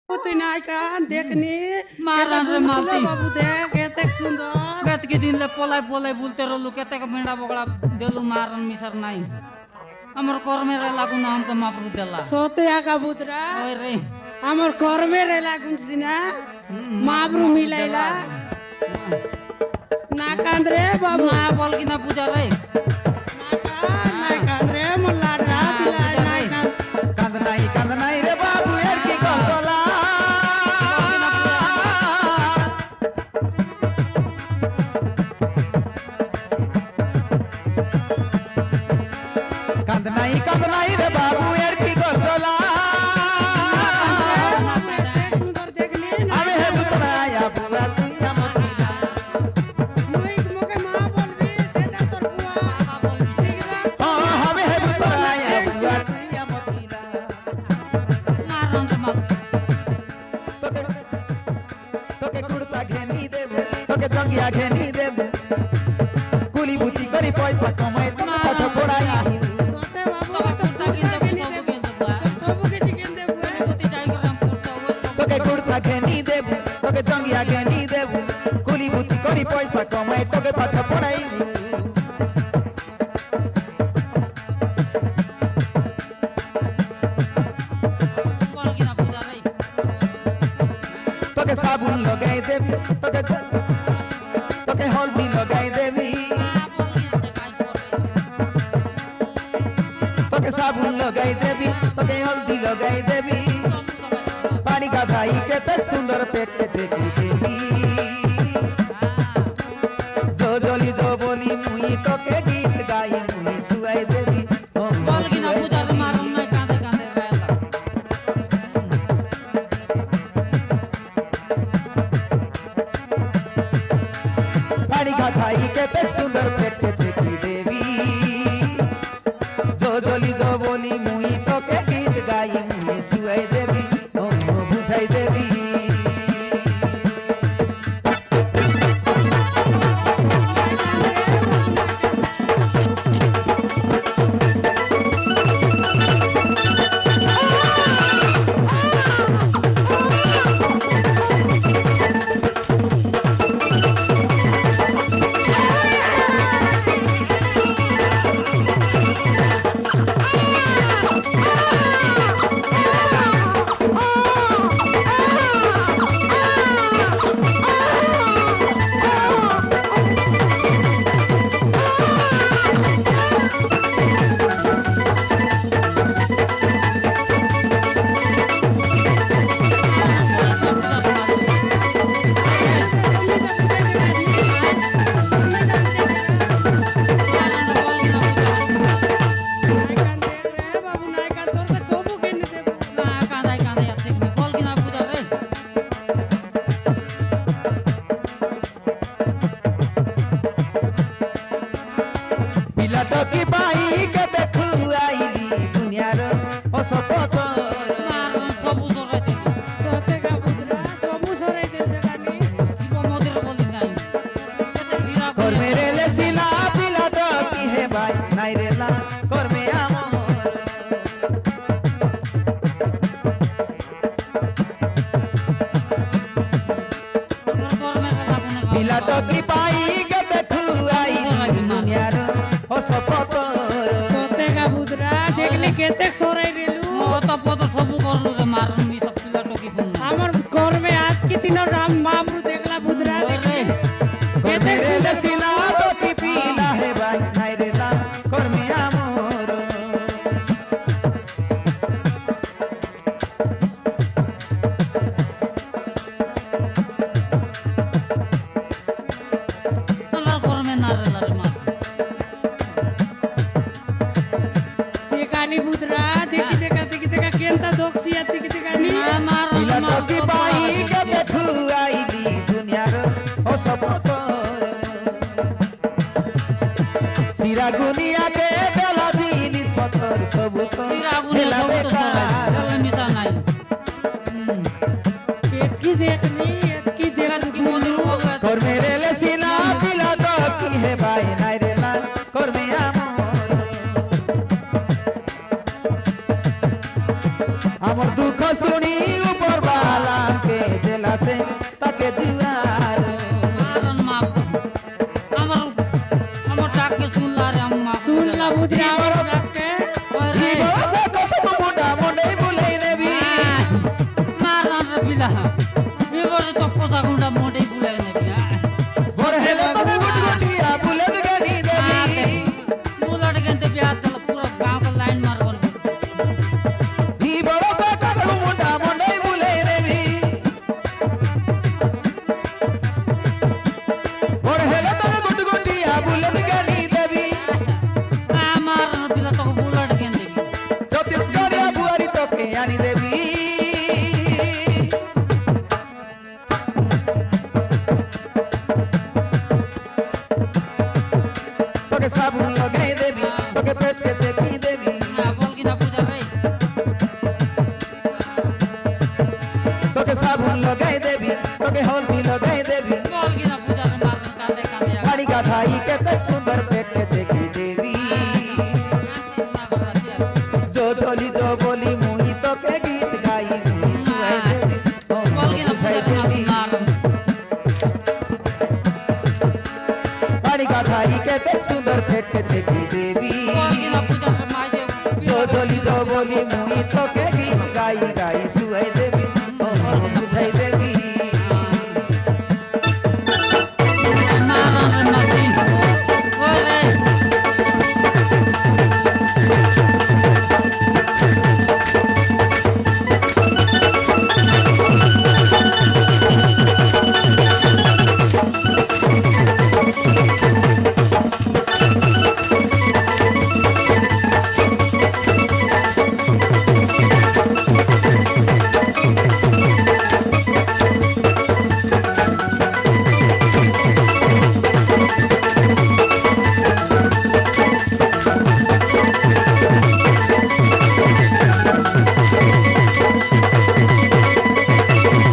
তুই নাই কান দেখনি মারান রে মালতি বাবু দেখ কেতে সুন্দর কেতকি দিনলে পলাই পলাই বুলতে রলু কেতেক মেঁড়া বগড়া দেলু মারান মিসার নাই আমার কর্মের লাগুন আমকে মাপরু দেলা সতে আকা বুতরা ওই রে আমার কর্মের লাগুন সিনা মাবরু মিলাইলা না কান রে বাবু না বল কিনা পূজা রে না কান রে মোল্লা রা পিলা না কান কান্দ নাই রে বাবু এর কি গল্পলা কান্দ নাই রে বাবু এর কি গল্পলা সুন্দর দেখলি আমি হে বুতরা বুয়া তুই আমার মিলা মুই মোকে মা বলবি সেটা তোর বুয়া ঠিক আছে আমি হে বুতরা বুয়া তুই আমার মিলা মারান রে মাল তোকে তোকে কুড়তা ঘেনি দেব তোকে জঙ্গিয়া ঘেনি দেব কুলি বুতি করি পয়সা কমাই তোকে পাঠ পড়াই সতে বাবু তো সব কিছু কিন দেব তোকে কুড়তা ঘেনি দেব তোকে জঙ্গিয়া ঘেনি দেব কুলি বুতি করি পয়সা কমাই তোকে পাঠ পড়াই বল কিনা পূজা রে তোকে সাবুন লগাই দেব তোকে তোকে হলদি লগাই দেবি তোকে সাবুন লগাই দেবি তোকে হলদি লগাই দেবি পানি গাধাই কে তক সুন্দর পেট কে দেখি দেবি जो जली जो बोली मुई তোকে গীত গাই মুই সুয়াই দেবি বল কিনা পূজা রে মারান নাই কাঁদে কাঁদে গায়লা पानी गाधाई के तक सुंदर पेट के देखी देवी जो जली जो बोली मुई তোকে গীত গাই মুই সুয়াই দেবি বুঝাই দেবি বাবু নাই কান তোর সব কিন দেব না কাঁদাই কাঁদাই আর দেখনি বল কিনা পূজা রে পিলাটো কি বাই কে দেখু আইলি দুনিয়ার অসপতর মারান সবু সরাই দিল সতে কা বুতরা সবু সরাই দিল দেখানি শিব মন্দির বলি নাই কেতে সিরা কর্মে রেলে সিলা পিলাটো কি হে ভাই নাই রেলা কর্মে আমর কর্মের লাগুন পিলাটো কি পাই কে দেখু আইলি দুনিয়ার অসপতর সতে কা বুতরা দেখলি কেতে সরাই দিলু মত পত সবু করলু রে মারান মি সব পিলা টকি ফোন আমার কর্মে আজ কি তিন রাম মামরু দেখলা বুতরা দেখলি কর্মে রেলে সিলা তো কি পিলা হে ভাই নাই রেলা কর্মে আমর আমার কর্মে না রে রে মা দেখানি বুতরা দেখি দেখা কেনতা দোকসিয়া দেখানি মারান পিলাটো কি পাই কে দেখু আইলি দুনিয়ার অসপতর সিরা গুনিয়া কে দেলা জিনিস পত্তর সবু তো সিরা গুনে হেলা সবু তো বেকার সরাই মিশা নাই এতকি দেখনি এতকি কি মন্দির বল কর্মে রেলে সিলা পিলাটো কি হে ভাই নাই রেলা কর্মে আমর আমার দুঃখ শুনি উপর বালা বিলা এবারে তো কথা গুন্ডা মোটেই ভুলে নেবি ভোর হেলে তোকে গুটগুটিয়া বুলেট গানি দেবি বুলেট গেতে বিয়া তাহলে পুরো গাঁও का লাইন মারবো ই বড় সাকার মুন্ডা মন্ডাই বুলে নেবি ভোর হেলে তোকে গুটগুটিয়া বুলেট গানি দেবি আমার বিলা তো বুলেট গেতে ছত্তিশগড়িয়া বুয়ারি তোকে আনি দেবি তোকে সাবুন লাগাই দেবি তোকে পেট কে চেকি দেবি বল কি না পূজা রে তোকে সাবুন লাগাই দেবি তোকে হলদি লাগাই দেবি বল কি না পূজা রে মার কাঁদে কাঁদে गाड़ी का धाई के तक सुंदर पेट के देखी देवी जो चली जो बोली मुही तो के गीत गाई मुही सुनाई देवी ओ বল কি না बुझाई পূজা देवी মার गाड़ी का धाई के तक सुंदर पेट के देखी देवी বল কি না পূজা রে মাই দে जो चली जो बोली मुही तो के गीत गाई गाई सुनाई देवी ओ बुझाई देवी মারান নাকি ওই রে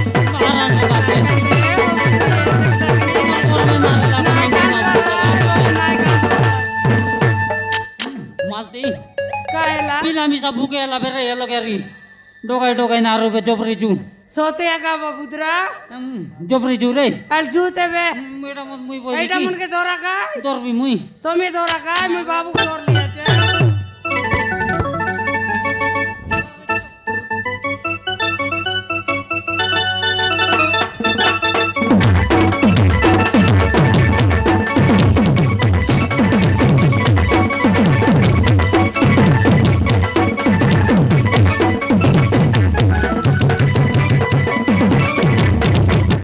মারান নাকি করবে মালতি कायला পিলামি সব বুকে এলা বেরে এলো গেরি ডোকাই ডোকাই না রবে জবরি জু सोते का बाबूद्रा জবরি জু রে अल जूते बे এটা মত মুই বলি एटा কি मन के दौरा का দরবি মুই तुम्हें दौरा का मैं बाबू को दौर लिया